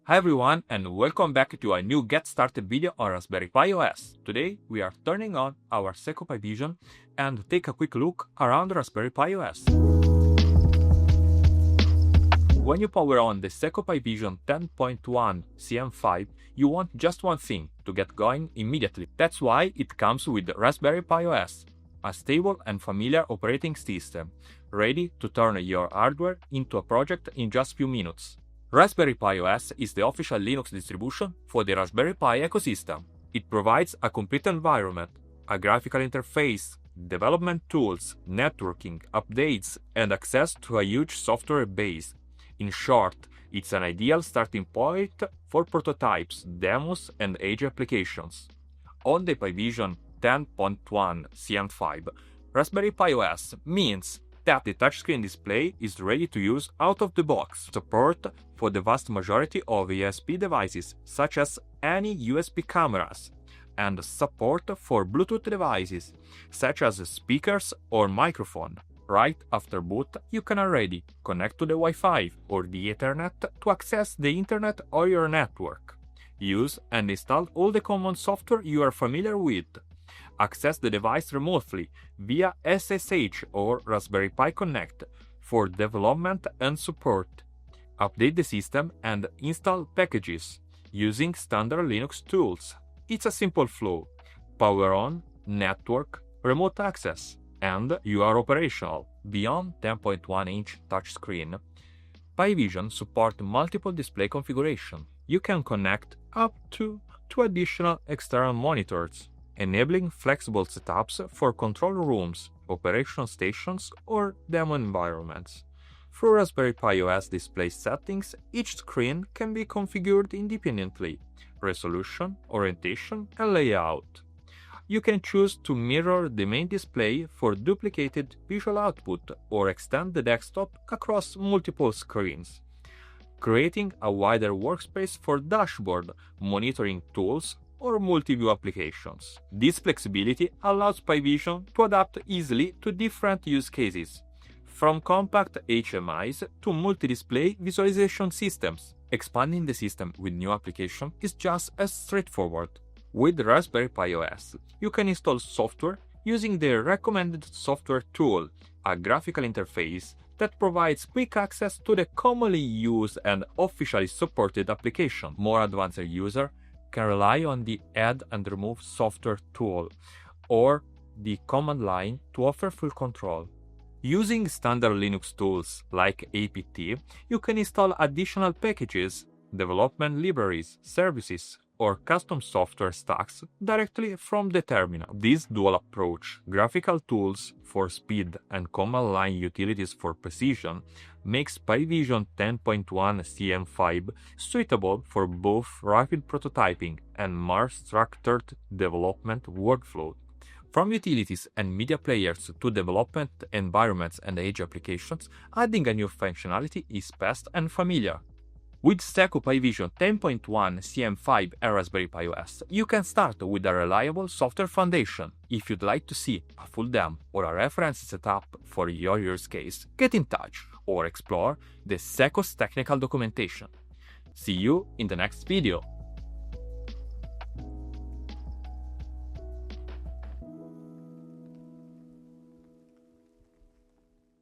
Hi everyone and welcome back to a new Get Started video on Raspberry Pi OS. Today we are turning on our CM5 Vision and take a quick look around Raspberry Pi OS. When you power on the CM5 Vision 10.1 CM5, you want just one thing, to get going immediately. That's why it comes with Raspberry Pi OS, a stable and familiar operating system, ready to turn your hardware into a project in just few minutes. Raspberry Pi OS is the official Linux distribution for the Raspberry Pi ecosystem. It provides a complete environment, a graphical interface, development tools, networking, updates, and access to a huge software base. In short, it's an ideal starting point for prototypes, demos, and edge applications. On the Pi Vision 10.1 CM5, Raspberry Pi OS means that the touchscreen display is ready to use out of the box. Support for the vast majority of USB devices, such as any USB cameras, and support for Bluetooth devices, such as speakers or microphone. Right after boot, you can already connect to the Wi-Fi or the Ethernet to access the internet or your network. Use and install all the common software you are familiar with. Access the device remotely via SSH or Raspberry Pi Connect for development and support. Update the system and install packages using standard Linux tools. It's a simple flow. Power on, network, remote access, and you are operational. Beyond 10.1-inch touchscreen, Pi Vision supports multiple display configuration. You can connect up to 2 additional external monitors, enabling flexible setups for control rooms, operation stations, or demo environments. Through Raspberry Pi OS display settings, each screen can be configured independently: resolution, orientation, and layout. You can choose to mirror the main display for duplicated visual output or extend the desktop across multiple screens, creating a wider workspace for dashboard, monitoring tools, or multi-view applications. This flexibility allows Pi Vision to adapt easily to different use cases, from compact HMIs to multi-display visualization systems. Expanding the system with new applications is just as straightforward. With Raspberry Pi OS, you can install software using the recommended software tool, a graphical interface that provides quick access to the commonly used and officially supported application. More advanced users can rely on the Add and Remove software tool or the command line to offer full control. Using standard Linux tools like apt, you can install additional packages, development libraries, services, or custom software stacks directly from the terminal. This dual approach, graphical tools for speed and command line utilities for precision, makes Pi Vision 10.1 CM5 suitable for both rapid prototyping and more structured development workflow. From utilities and media players to development environments and edge applications, adding a new functionality is fast and familiar. With Seco Pi Vision 10.1 CM5 and Raspberry Pi OS, you can start with a reliable software foundation. If you'd like to see a full demo or a reference setup for your use case, get in touch or explore the Seco's technical documentation. See you in the next video.